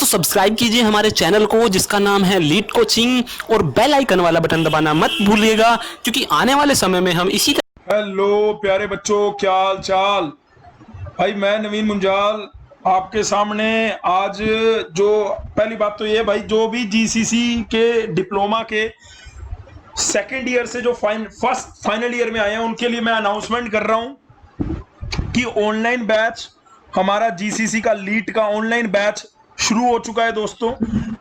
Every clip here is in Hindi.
सब्सक्राइब कीजिए हमारे चैनल को जिसका नाम है लीड कोचिंग और बेल आइकन वाला बटन दबाना मत भूलिएगा क्योंकि आने वाले समय में हम इसी हेलो प्यारे बच्चों, क्या हाल चाल। भाई मैं नवीन मुंजाल आपके सामने आज। जो पहली बात तो ये भाई, जो भी जीसीसी के डिप्लोमा के सेकंड ईयर से जो फर्स्ट फाइनल ईयर में आए हैं उनके लिए मैं अनाउंसमेंट कर रहा हूं कि ऑनलाइन बैच, हमारा जीसीसी का लीड का ऑनलाइन बैच शुरू हो चुका है दोस्तों।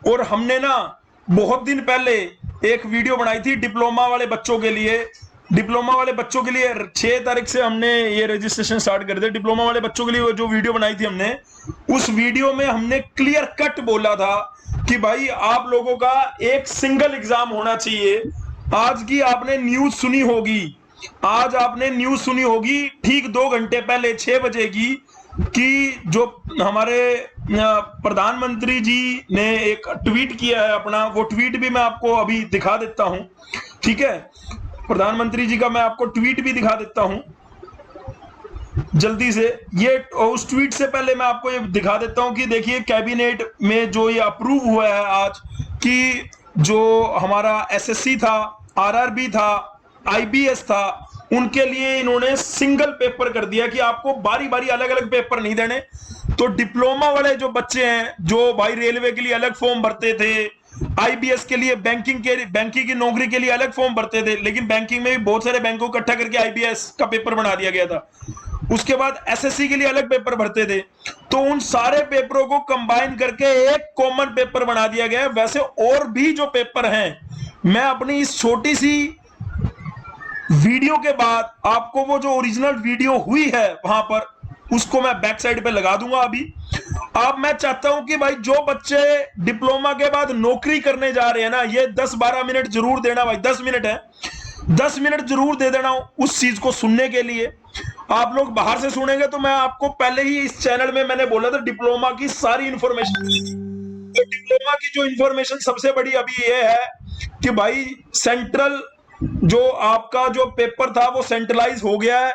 और हमने ना बहुत दिन पहले एक वीडियो बनाई थी डिप्लोमा वाले बच्चों के लिए। डिप्लोमा वाले बच्चों के लिए 6 तारीख से हमने ये रजिस्ट्रेशन स्टार्ट कर दिया। डिप्लोमा वाले बच्चों के लिए जो वीडियो बनाई थी हमने, उस वीडियो में हमने क्लियर कट बोला था कि भाई आप लोगों का एक सिंगल एग्जाम होना चाहिए। आज की आपने न्यूज सुनी होगी, आज आपने न्यूज सुनी होगी ठीक 2 घंटे पहले 6 बजे की, कि जो हमारे प्रधानमंत्री जी ने एक ट्वीट किया है अपना, वो ट्वीट भी मैं आपको अभी दिखा देता हूं। ठीक है, प्रधानमंत्री जी का मैं आपको ट्वीट भी दिखा देता हूं जल्दी से। ये उस ट्वीट से पहले मैं आपको ये दिखा देता हूं कि देखिए कैबिनेट में जो ये अप्रूव हुआ है आज, कि जो हमारा एसएससी था, आरआरबी था, आईबीएस था, उनके लिए इन्होंने सिंगल पेपर कर दिया कि आपको बारी बारी अलग अलग पेपर नहीं देने। तो डिप्लोमा वाले जो बच्चे हैं, जो भाई रेलवे के लिए अलग फॉर्म भरते थे, आईबीएस के लिए बैंकिंग की नौकरी के लिए अलग फॉर्म भरते थे, लेकिन बैंकिंग में भी बहुत सारे बैंकों को इकट्ठा करके आईबीएस का पेपर बना दिया गया था। उसके बाद एसएससी के लिए अलग पेपर भरते थे, तो उन सारे पेपरों को कंबाइन करके एक कॉमन पेपर बना दिया गया है। वैसे और भी जो पेपर हैं, मैं अपनी इस छोटी सी वीडियो के बाद आपको वो जो ओरिजिनल वीडियो हुई है वहां पर, उसको मैं बैक साइड पे लगा दूंगा अभी। अब मैं चाहता हूं कि भाई जो बच्चे डिप्लोमा के बाद नौकरी करने जा रहे हैं ना, ये 10-12 मिनट जरूर देना भाई, 10 मिनट है, 10 मिनट जरूर दे देना उस चीज को सुनने के लिए। आप लोग बाहर से सुनेंगे तो मैं आपको पहले ही इस चैनल में मैंने बोला था डिप्लोमा की सारी इंफॉर्मेशन। तो डिप्लोमा की जो इंफॉर्मेशन सबसे बड़ी अभी ये है कि भाई सेंट्रल जो आपका जो पेपर था वो सेंट्रलाइज हो गया है।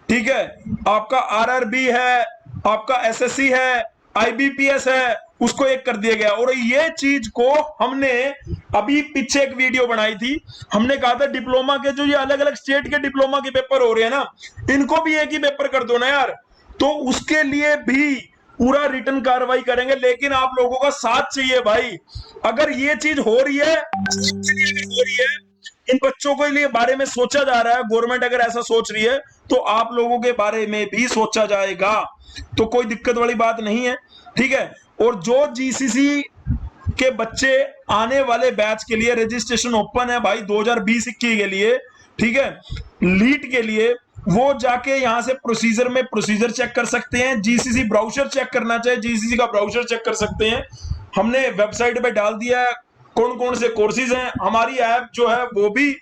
ठीक है, आपका आरआरबी है, आपका एसएससी है, आईबीपीएस है, उसको एक कर दिया गया। और ये चीज को हमने अभी पीछे एक वीडियो बनाई थी, हमने कहा था डिप्लोमा के जो ये अलग अलग स्टेट के डिप्लोमा के पेपर हो रहे हैं ना, इनको भी एक ही पेपर कर दो ना यार। तो उसके लिए भी पूरा रिटर्न कार्रवाई करेंगे, लेकिन आप लोगों का साथ चाहिए भाई। अगर ये चीज हो रही है, इन बच्चों के लिए बारे में सोचा जा रहा है, गवर्नमेंट अगर ऐसा सोच रही है तो आप लोगों के बारे में भी सोचा जाएगा, तो कोई दिक्कत वाली बात नहीं है। ठीक है, और जो जीसीसी के बच्चे आने वाले बैच के लिए रजिस्ट्रेशन ओपन है भाई 2020-21 के लिए, ठीक है, लीड के लिए, वो जाके यहां से प्रोसीजर में प्रोसीजर चेक कर सकते हैं। जीसीसी ब्राउजर चेक करना चाहे, जीसीसी का ब्राउजर चेक कर सकते हैं। हमने वेबसाइट पे डाल दिया है कौन कौन से कोर्सेज हैं। हमारी ऐप जो है वो भी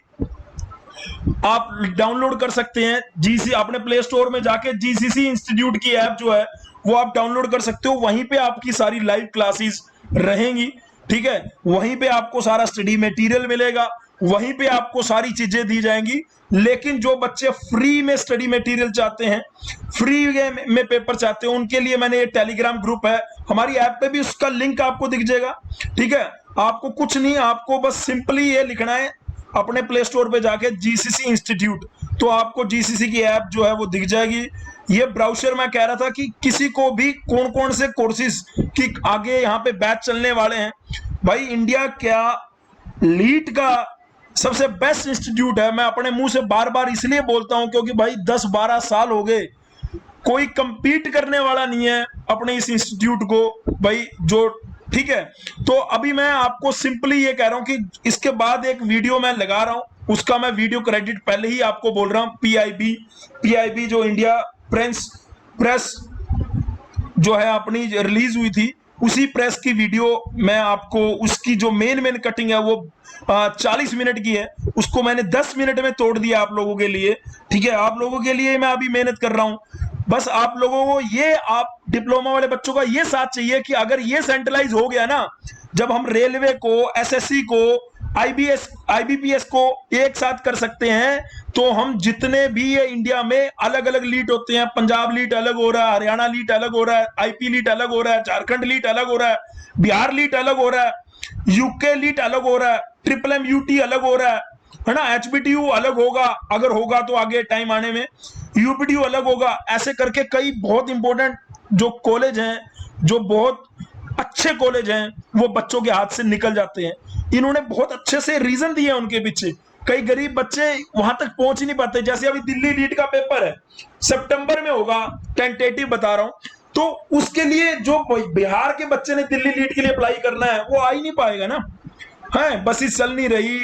आप डाउनलोड कर सकते हैं। जीसी अपने प्ले स्टोर में जाके जीसीसी इंस्टीट्यूट की ऐप जो है वो आप डाउनलोड कर सकते हो। वहीं पे आपकी सारी लाइव क्लासेस रहेंगी। ठीक है, वहीं पे आपको सारा स्टडी मटेरियल मिलेगा, वहीं पे आपको सारी चीजें दी जाएंगी। लेकिन जो बच्चे फ्री में स्टडी मटेरियल चाहते हैं, फ्री में पेपर चाहते हैं, उनके लिए मैंने ये टेलीग्राम ग्रुप है, हमारी ऐप पे भी उसका लिंक आपको दिख जाएगा। ठीक है, आपको कुछ नहीं, आपको बस सिंपली ये लिखना है अपने प्ले स्टोर पे जाके जीसीसी इंस्टीट्यूट, तो आपको जीसीसी की ऐप जो है वो दिख जाएगी। ये ब्राउजर मैं कह रहा था कि किसी को भी कौन कौन से कोर्सेज की आगे यहाँ पे बैच चलने वाले हैं। भाई इंडिया क्या लीड का सबसे बेस्ट इंस्टीट्यूट है। मैं अपने मुंह से बार बार इसलिए बोलता हूं क्योंकि भाई 10-12 साल हो गए, कोई कंपीट करने वाला नहीं है अपने इस इंस्टीट्यूट को भाई जो। ठीक है, तो अभी मैं आपको सिंपली ये कह रहा हूं कि इसके बाद एक वीडियो मैं लगा रहा हूं, उसका मैं वीडियो क्रेडिट पहले ही आपको बोल रहा हूं। पीआईबी जो इंडिया प्रेस जो है अपनी रिलीज हुई थी, उसी प्रेस की वीडियो मैं आपको, उसकी जो मेन कटिंग है वो 40 मिनट की है, उसको मैंने 10 मिनट में तोड़ दिया आप लोगों के लिए। ठीक है, आप लोगों के लिए मैं अभी मेहनत कर रहा हूं। बस आप लोगों को ये, आप डिप्लोमा वाले बच्चों का ये साथ चाहिए कि अगर ये सेंट्रलाइज हो गया ना, जब हम रेलवे को, एसएससी को, आईबीपीएस को एक साथ कर सकते हैं, तो हम जितने भी ये इंडिया में अलग अलग लीड होते हैं, पंजाब लीड अलग हो रहा है, हरियाणा लीड अलग हो रहा है, आईपी लीड अलग हो रहा है, झारखंड लीड अलग हो रहा है, बिहार लीट अलग हो रहा है, यूके लीट अलग हो रहा है, ट्रिपल MUT अलग हो रहा है ना, HBTU अलग होगा, अगर होगा तो आगे टाइम आने में, UPTU अलग होगा। ऐसे करके कई बहुत इंपॉर्टेंट जो कॉलेज हैं, जो बहुत अच्छे कॉलेज हैं, वो बच्चों के हाथ से निकल जाते हैं। इन्होंने बहुत अच्छे से रीजन दिए हैं उनके पीछे। कई गरीब बच्चे वहां तक पहुंच ही नहीं पाते। जैसे अभी दिल्ली लीट का पेपर है, सितंबर में होगा, टेंटेटिव बता रहा हूं, तो उसके लिए जो बिहार के बच्चे ने दिल्ली लीट के लिए अप्लाई करना है, वो आ ही नहीं पाएगा ना। है, बसेस चल नहीं रही,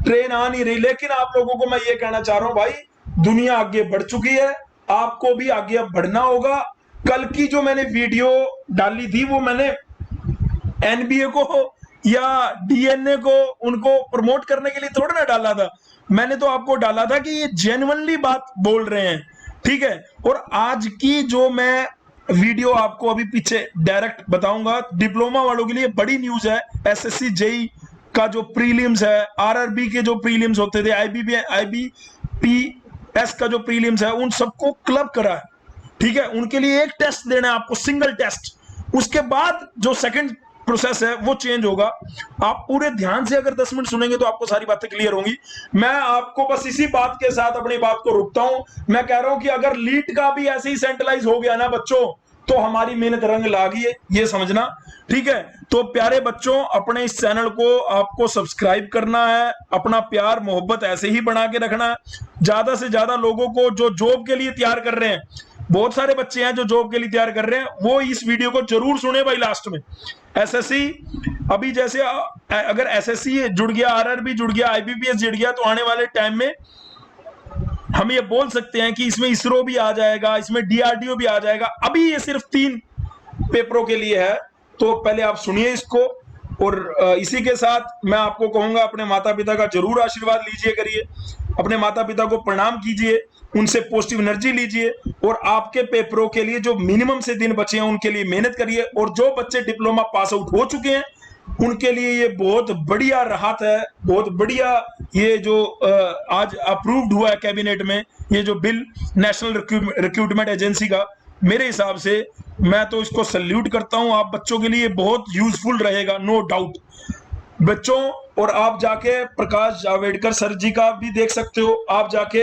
ट्रेन आ नहीं रही। लेकिन आप लोगों को मैं ये कहना चाह रहा हूं भाई, दुनिया आगे बढ़ चुकी है, आपको भी आगे अब बढ़ना होगा। कल की जो मैंने वीडियो डाली थी, वो मैंने NBA को या DNA को उनको प्रमोट करने के लिए थोड़ा ना डाला था। मैंने तो आपको डाला था कि ये जेन्युइनली बात बोल रहे हैं, ठीक है। और आज की जो मैं वीडियो आपको अभी पीछे डायरेक्ट बताऊंगा, डिप्लोमा वालों के लिए बड़ी न्यूज है। SSC JEE का जो प्रीलिम्स है, RRB के जो प्रीलिम्स होते थे, IBPS का जो प्रीलिम्स है, उन सबको क्लब करा है, ठीक है। उनके लिए एक टेस्ट देना है आपको, सिंगल टेस्ट। उसके बाद जो सेकंड प्रोसेस है वो चेंज होगा। आप पूरे ध्यान से अगर 10 मिनट सुनेंगे तो आपको सारी बातें क्लियर होंगी। मैं आपको बस इसी बात के साथ अपनी बात को रोकता हूं। मैं कह रहा हूं कि अगर लीट का भी ऐसे ही सेंट्रलाइज हो गया ना बच्चों, तो हमारी मेहनत रंग लागी है, ये समझना, ठीक है। तो प्यारे बच्चों, अपने इस चैनल को आपको सब्सक्राइब करना है, अपना प्यार मोहब्बत ऐसे ही बना के रखना है। ज्यादा से ज्यादा लोगों को जो जॉब के लिए तैयार कर रहे हैं, बहुत सारे बच्चे हैं जो जॉब के लिए तैयार कर रहे हैं, वो इस वीडियो को जरूर सुने भाई लास्ट में। SSC अभी जैसे अगर SSC जुड़ गया, RRB जुड़ गया, IBPS जुड़ गया, तो आने वाले टाइम में हम ये बोल सकते हैं कि इसमें ISRO भी आ जाएगा, इसमें DRDO भी आ जाएगा। अभी ये सिर्फ 3 पेपरों के लिए है, तो पहले आप सुनिए इसको। और इसी के साथ मैं आपको कहूंगा, अपने माता पिता का जरूर आशीर्वाद लीजिए करिए, अपने माता पिता को प्रणाम कीजिए, उनसे पॉजिटिव एनर्जी लीजिए, और आपके पेपरों के लिए जो मिनिमम से दिन बचे हैं उनके लिए मेहनत करिए। और जो बच्चे डिप्लोमा पास आउट हो चुके हैं, उनके लिए ये बहुत बढ़िया राहत है, बहुत बढ़िया। ये जो आज अप्रूव्ड हुआ है कैबिनेट में, ये जो बिल नेशनल रिक्रूटमेंट एजेंसी का, मेरे हिसाब से मैं तो इसको सल्यूट करता हूं। आप बच्चों के लिए बहुत यूजफुल रहेगा, नो डाउट बच्चों। और आप जाके प्रकाश जावड़ेकर सर जी का भी देख सकते हो, आप जाके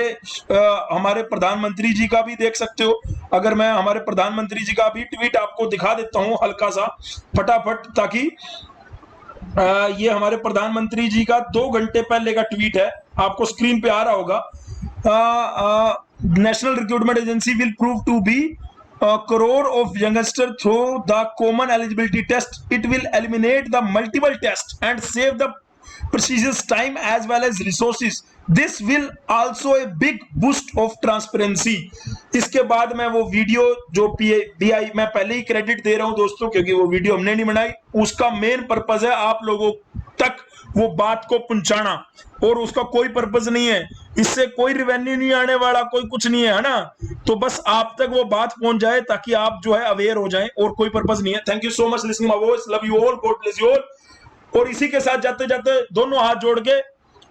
हमारे प्रधानमंत्री जी का भी देख सकते हो। अगर मैं हमारे प्रधानमंत्री जी का भी ट्वीट आपको दिखा देता हूं हल्का सा फटाफट, ताकि ये हमारे प्रधानमंत्री जी का 2 घंटे पहले का ट्वीट है, आपको स्क्रीन पे आ रहा होगा। National recruitment agency will prove to be crore of youngster through the common eligibility test. It will eliminate the multiple tests and save the precious time as well as resources. This will also a big boost of transparency. इसके बाद मैं वो वीडियो जो PI मैं पहले ही क्रेडिट दे रहा हूं दोस्तों, क्योंकि वो वीडियो हमने नहीं बनाई, उसका मेन पर्पज है आप लोगों तक वो बात को पहुंचाना, और उसका कोई पर्पज नहीं है, इससे कोई रिवेन्यू नहीं आने वाला, कोई कुछ नहीं है ना। तो बस आप तक वो बात पहुंच जाए ताकि आप जो है अवेयर हो जाएं, और कोई पर्पज नहीं है। Thank you so much listening my voice, love you all, God bless you all. और इसी के साथ जाते जाते दोनों हाथ जोड़ के,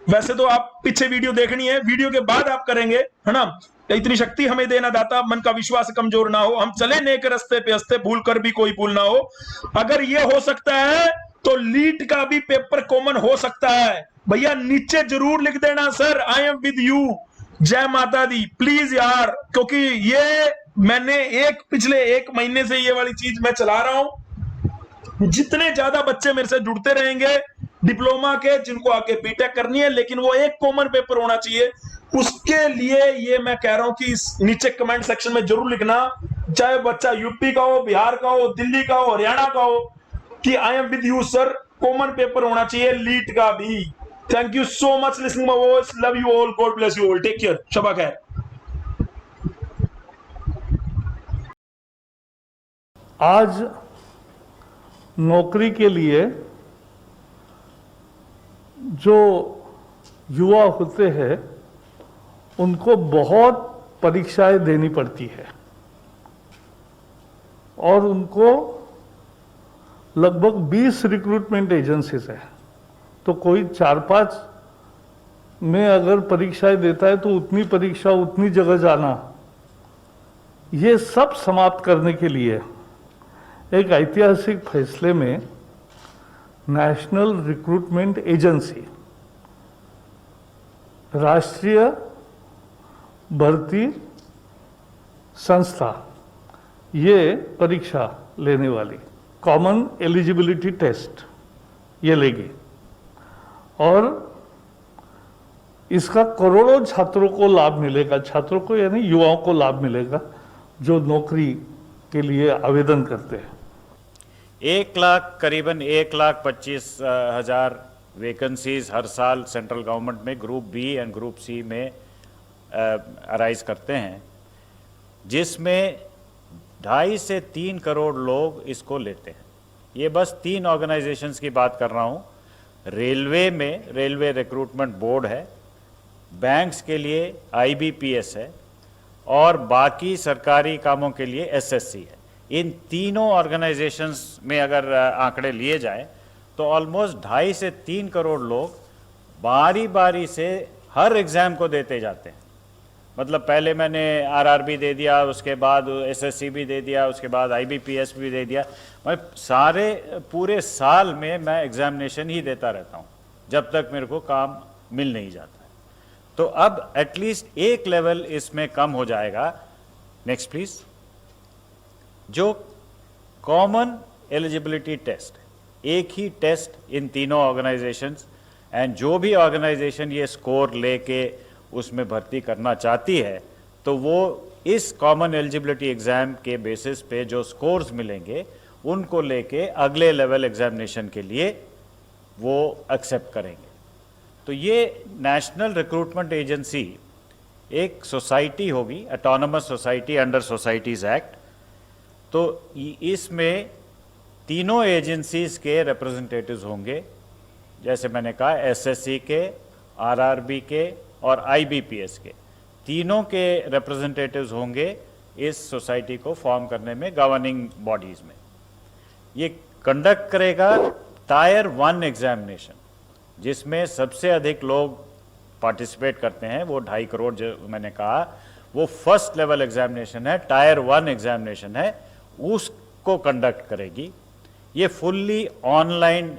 वैसे तो आप पीछे वीडियो देखनी है, वीडियो के बाद आप करेंगे, है ना। इतनी शक्ति हमें देना दाता, मन का विश्वास कमजोर ना हो, हम चले नेक रस्ते पे हंसते, भूल कर भी कोई भूल ना हो। अगर ये हो सकता है तो लीट का भी पेपर कॉमन हो सकता है। भैया नीचे जरूर लिख देना, sir I am with you, जय माता दी, प्लीज यार, क्योंकि ये मैंने पिछले 1 महीने से ये वाली चीज मैं चला रहा हूं। जितने ज्यादा बच्चे मेरे से जुड़ते रहेंगे डिप्लोमा के, जिनको आगे बीटेक करनी है, लेकिन वो एक कॉमन पेपर होना चाहिए, उसके लिए ये मैं कह रहा हूं कि नीचे कमेंट सेक्शन में जरूर लिखना, चाहे बच्चा यूपी का हो, बिहार का हो, दिल्ली का हो, हरियाणा का हो, कि I am with you sir, common paper होना चाहिए लीट का भी। Thank you so much listening my voice, love you all, God bless you all, take care, शबा खैर। आज नौकरी के लिए जो युवा होते हैं उनको बहुत परीक्षाएं देनी पड़ती है, और उनको लगभग 20 रिक्रूटमेंट एजेंसीज है, तो कोई 4-5 में अगर परीक्षाएं देता है तो उतनी परीक्षा उतनी जगह जाना, ये सब समाप्त करने के लिए एक ऐतिहासिक फैसले में नेशनल रिक्रूटमेंट एजेंसी, राष्ट्रीय भर्ती संस्था, ये परीक्षा लेने वाली कॉमन एलिजिबिलिटी टेस्ट ये लेगी और इसका करोड़ों छात्रों को लाभ मिलेगा, छात्रों को यानी युवाओं को लाभ मिलेगा जो नौकरी के लिए आवेदन करते हैं। 1 लाख करीबन 1,25,000 वैकेंसीज हर साल सेंट्रल गवर्नमेंट में group B and group C में अराइज करते हैं, जिसमें 2.5 से 3 करोड़ लोग इसको लेते हैं। ये बस 3 ऑर्गेनाइजेशंस की बात कर रहा हूँ। रेलवे में रेलवे रिक्रूटमेंट बोर्ड है, बैंक्स के लिए IBPS है और बाकी सरकारी कामों के लिए SSC है। इन तीनों ऑर्गेनाइजेशंस में अगर आंकड़े लिए जाएं तो ऑलमोस्ट 2.5 से 3 करोड़ लोग बारी बारी से हर एग्ज़ाम को देते जाते हैं। मतलब पहले मैंने RRB दे दिया, उसके बाद SSC भी दे दिया, उसके बाद IBPS भी दे दिया। मैं सारे पूरे साल में मैं एग्जामिनेशन ही देता रहता हूँ जब तक मेरे को काम मिल नहीं जाता है। तो अब एटलीस्ट एक लेवल इसमें कम हो जाएगा। Next please. जो कॉमन एलिजिबिलिटी टेस्ट, एक ही टेस्ट इन तीनों ऑर्गेनाइजेशंस, एंड जो भी ऑर्गेनाइजेशन ये स्कोर लेके उसमें भर्ती करना चाहती है तो वो इस कॉमन एलिजिबिलिटी एग्जाम के बेसिस पे जो स्कोर्स मिलेंगे उनको लेके अगले लेवल एग्जामिनेशन के लिए वो एक्सेप्ट करेंगे। तो ये नेशनल रिक्रूटमेंट एजेंसी एक सोसाइटी होगी, autonomous society under societies act. तो इसमें तीनों एजेंसीज के रिप्रेजेंटेटिव्स होंगे, जैसे मैंने कहा SSC के, RRB के और IBPS के, तीनों के रिप्रेजेंटेटिव्स होंगे इस सोसाइटी को फॉर्म करने में, गवर्निंग बॉडीज़ में। ये कंडक्ट करेगा टायर 1 एग्जामिनेशन, जिसमें सबसे अधिक लोग पार्टिसिपेट करते हैं, वो 2.5 करोड़ जो मैंने कहा, वो फर्स्ट लेवल एग्जामिनेशन है, टायर 1 एग्जामिनेशन है, उसको कंडक्ट करेगी। ये फुल्ली ऑनलाइन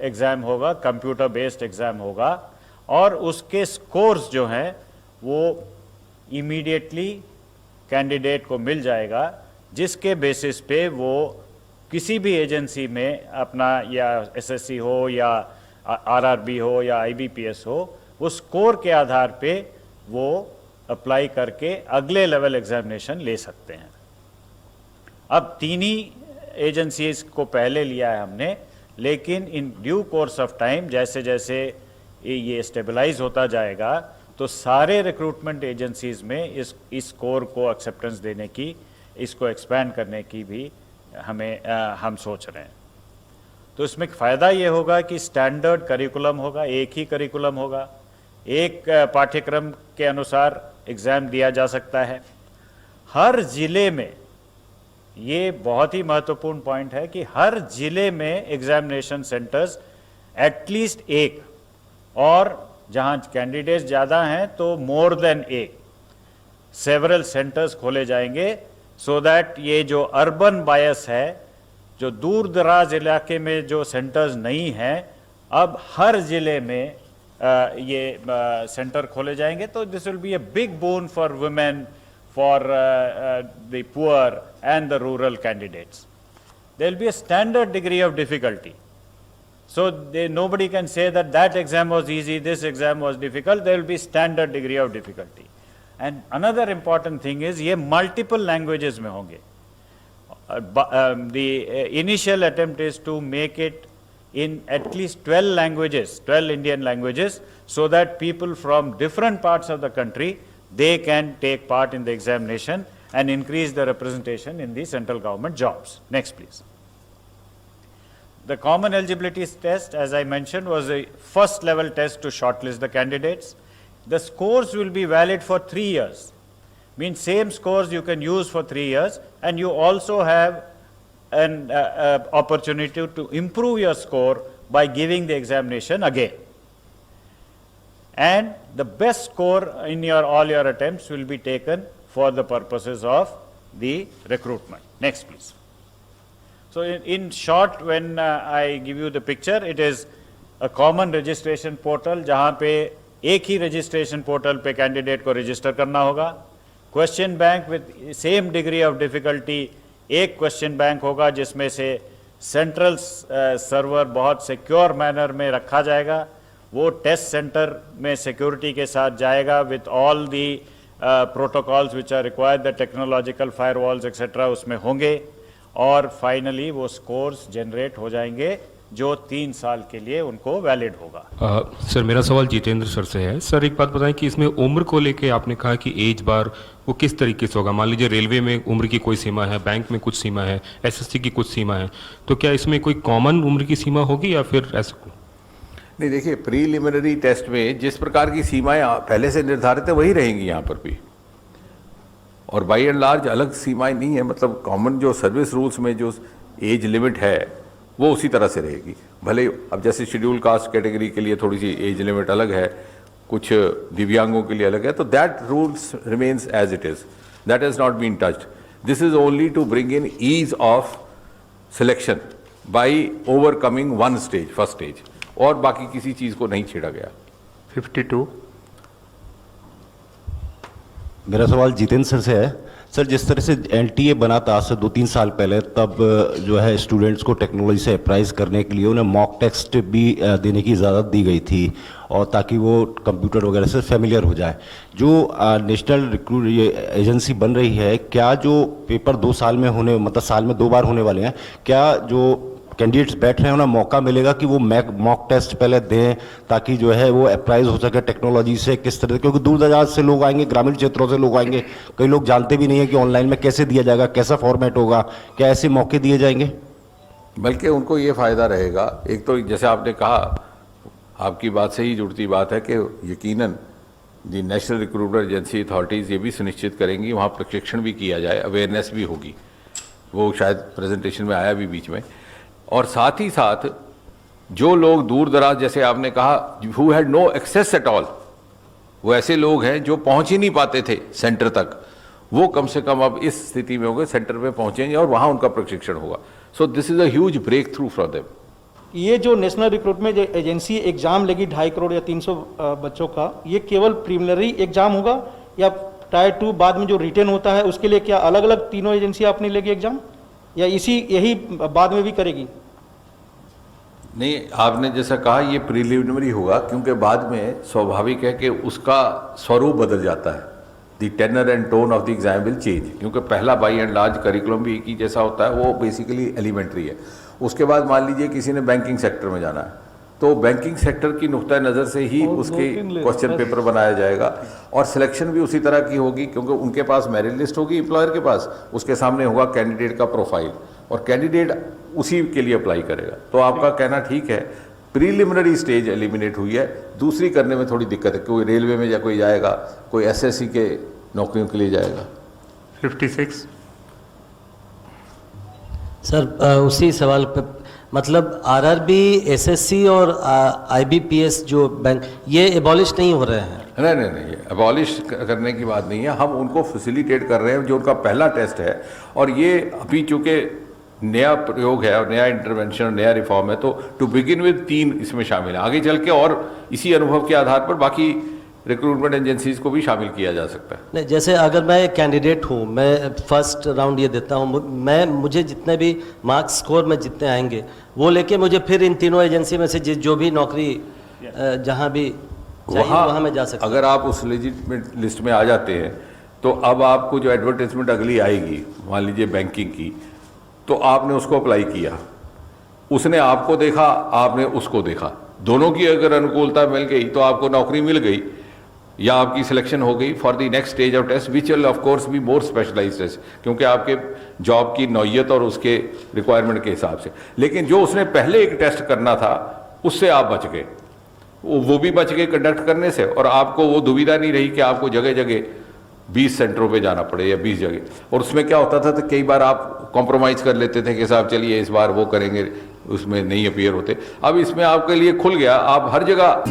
एग्ज़ाम होगा, कंप्यूटर बेस्ड एग्ज़ाम होगा और उसके स्कोर्स जो हैं वो इमीडिएटली कैंडिडेट को मिल जाएगा, जिसके बेसिस पे वो किसी भी एजेंसी में अपना, या SSC हो या RRB हो या IBPS हो, वो स्कोर के आधार पे वो अप्लाई करके अगले लेवल एग्जामिनेशन ले सकते हैं। अब 3 ही एजेंसीज को पहले लिया है हमने, लेकिन in due course of time जैसे जैसे ये स्टेबलाइज होता जाएगा तो सारे रिक्रूटमेंट एजेंसीज में इस स्कोर को एक्सेप्टेंस देने की, इसको एक्सपैंड करने की भी हम सोच रहे हैं। तो इसमें फ़ायदा ये होगा कि स्टैंडर्ड करिकुलम होगा, एक ही करिकुलम होगा, एक पाठ्यक्रम के अनुसार एग्ज़ाम दिया जा सकता है। हर ज़िले में, ये बहुत ही महत्वपूर्ण पॉइंट है कि हर ज़िले में एग्जामिनेशन सेंटर्स एटलीस्ट एक, और जहाँ कैंडिडेट्स ज़्यादा हैं तो मोर देन एक, सेवरल सेंटर्स खोले जाएंगे, सो दैट ये जो अर्बन बायस है, जो दूर दराज इलाके में जो सेंटर्स नहीं हैं, अब हर ज़िले में ये सेंटर खोले जाएंगे। तो this will be a big bone for women, for the poor and the rural candidates. There will be a standard degree of difficulty. So nobody can say that that exam was easy, this exam was difficult. There will be standard degree of difficulty. And another important thing is ये multiple languages में होंगे. The initial attempt is to make it in at least 12 languages, 12 Indian languages, so that people from different parts of the country, they can take part in the examination and increase the representation in the central government jobs. Next, please. The common eligibility test, as I mentioned, was a first level test to shortlist the candidates. The scores will be valid for 3 years. Means same scores you can use for 3 years, and you also have an opportunity to improve your score by giving the examination again. And the best score in all your attempts will be taken for the purposes of the recruitment. Next, please. So in short, when I give you the picture, it is a common registration portal जहाँ पे एक ही registration portal पे candidate को register करना होगा. Question bank with same degree of difficulty, एक question bank होगा जिसमें से central server बहुत secure manner में रखा जाएगा. वो test center में security के साथ जाएगा with all the protocols which are required, the technological firewalls etc. उसमें होंगे. और फाइनली वो स्कोर्स जनरेट हो जाएंगे जो 3 साल के लिए उनको वैलिड होगा. सर मेरा सवाल जितेंद्र सर से है. सर एक बात बताएं कि इसमें उम्र को लेके आपने कहा कि एज बार वो किस तरीके से होगा. मान लीजिए रेलवे में उम्र की कोई सीमा है, बैंक में कुछ सीमा है, एसएससी की कुछ सीमा है, तो क्या इसमें कोई कॉमन उम्र की सीमा होगी या फिर ऐसा? नहीं, देखिए प्रीलिमिनरी टेस्ट में जिस प्रकार की सीमाएं पहले से निर्धारित है वही रहेंगी यहाँ पर भी, और बाई एंड लार्ज अलग सीमाएं नहीं है. मतलब कॉमन जो सर्विस रूल्स में जो एज लिमिट है वो उसी तरह से रहेगी. भले अब जैसे शेड्यूल कास्ट कैटेगरी के लिए थोड़ी सी एज लिमिट अलग है, कुछ दिव्यांगों के लिए अलग है, तो that rules remains as it is, that has not been touched. This is only to bring in ease of selection by overcoming one stage, first stage, और बाकी किसी चीज़ को नहीं छेड़ा गया. 52. मेरा सवाल जितेंद्र सर से है. सर जिस तरह से एलटीए बना था आज से 2-3 साल पहले, तब जो है स्टूडेंट्स को टेक्नोलॉजी से अप्राइज करने के लिए उन्हें मॉक टेस्ट भी देने की इजाज़त दी गई थी, और ताकि वो कंप्यूटर वगैरह से फेमिलियर हो जाए. जो नेशनल रिक्रूट एजेंसी बन रही है, क्या जो पेपर 2 साल में होने, मतलब साल में 2 बार होने वाले हैं, क्या जो कैंडिडेट्स बैठ रहे हैं उन्हें मौका मिलेगा कि वो मॉक टेस्ट पहले दें, ताकि जो है वो अप्राइज हो सके टेक्नोलॉजी से किस तरह, क्योंकि दूर दराज से लोग आएंगे, ग्रामीण क्षेत्रों से लोग आएंगे, कई लोग जानते भी नहीं है कि ऑनलाइन में कैसे दिया जाएगा, कैसा फॉर्मेट होगा, क्या ऐसे मौके दिए जाएंगे? बल्कि उनको ये फ़ायदा रहेगा. एक तो जैसे आपने कहा, आपकी बात से ही जुड़ती बात है कि यकीनन दी नेशनल रिक्रूटर एजेंसी अथॉरिटीज़ ये भी सुनिश्चित करेंगी वहाँ प्रशिक्षण भी किया जाए, अवेयरनेस भी होगी. वो शायद प्रेजेंटेशन में आया भी बीच में. और साथ ही साथ जो लोग दूर दराज, जैसे आपने कहा, who had no access at all, वो ऐसे लोग हैं जो पहुंच ही नहीं पाते थे सेंटर तक, वो कम से कम अब इस स्थिति में होंगे, सेंटर पे पहुंचेंगे और वहां उनका प्रशिक्षण होगा. So this is a huge breakthrough for them. ये जो नेशनल रिक्रूटमेंट एजेंसी एग्जाम लेगी 2.5 करोड़ या 300 बच्चों का, ये केवल प्रीलिमिनरी एग्जाम होगा या टायर 2 बाद में जो रिटेन होता है उसके लिए क्या अलग अलग तीनों एजेंसी अपनी लेगी एग्जाम, या यही बाद में भी करेगी? नहीं, आपने जैसा कहा ये प्रीलिमिनरी होगा, क्योंकि बाद में स्वाभाविक है कि उसका स्वरूप बदल जाता है. The tenor and tone of the exam will change, क्योंकि पहला बाई एंड लार्ज करिकुलम भी एक ही जैसा होता है, वो बेसिकली एलिमेंट्री है. उसके बाद मान लीजिए किसी ने बैंकिंग सेक्टर में जाना है, तो बैंकिंग सेक्टर की नुक्ता नज़र से ही उसके क्वेश्चन पेपर बनाया जाएगा, और सिलेक्शन भी उसी तरह की होगी, क्योंकि उनके पास मेरिट लिस्ट होगी एम्प्लॉयर के पास, उसके सामने होगा कैंडिडेट का प्रोफाइल, और कैंडिडेट उसी के लिए अप्लाई करेगा. तो आपका कहना ठीक है, प्रीलिमिनरी स्टेज एलिमिनेट हुई है. दूसरी करने में थोड़ी दिक्कत है, कोई रेलवे में या कोई जाएगा, कोई एसएससी के नौकरियों के लिए जाएगा. 56. सर उसी सवाल पे, मतलब आरआरबी, एसएससी और आईबीपीएस जो बैंक, ये एबॉलिश नहीं हो रहे हैं? नहीं, एबॉलिश करने की बात नहीं है. हम उनको फैसिलिटेट कर रहे हैं, जो उनका पहला टेस्ट है, और ये अभी चूँकि नया प्रयोग है और नया इंटरवेंशन, नया रिफॉर्म है, तो टू बिगिन विद 3 इसमें शामिल है. आगे चल के और इसी अनुभव के आधार पर बाकी रिक्रूटमेंट एजेंसीज को भी शामिल किया जा सकता है. नहीं, जैसे अगर मैं कैंडिडेट हूँ, मैं फर्स्ट राउंड ये देता हूँ, मुझे जितने भी मार्क्स स्कोर में जितने आएंगे वो लेके मुझे फिर इन तीनों एजेंसी में से जो भी नौकरी जहाँ भी वहाँ मैं जा सकता हूँ. अगर आप उस लेजिटिमेट लिस्ट में आ जाते हैं, तो अब आपको जो एडवर्टाइजमेंट अगली आएगी, मान लीजिए बैंकिंग की, तो आपने उसको अप्लाई किया, उसने आपको देखा, आपने उसको देखा, दोनों की अगर अनुकूलता मिल गई तो आपको नौकरी मिल गई, या आपकी सिलेक्शन हो गई for the next stage of test, which will of course be more specialised test, क्योंकि आपके जॉब की नौयत और उसके रिक्वायरमेंट के हिसाब से. लेकिन जो उसने पहले एक टेस्ट करना था, उससे आप बच गए, वो भी बच गए कंडक्ट करने से, और आपको वो दुविधा नहीं रही कि आपको जगह जगह 20 सेंटरों पे जाना पड़े या 20 जगह. और उसमें क्या होता था, तो कई बार आप कॉम्प्रोमाइज़ कर लेते थे कि साहब चलिए इस बार वो करेंगे, उसमें नहीं अपीयर होते. अब इसमें आपके लिए खुल गया, आप हर जगह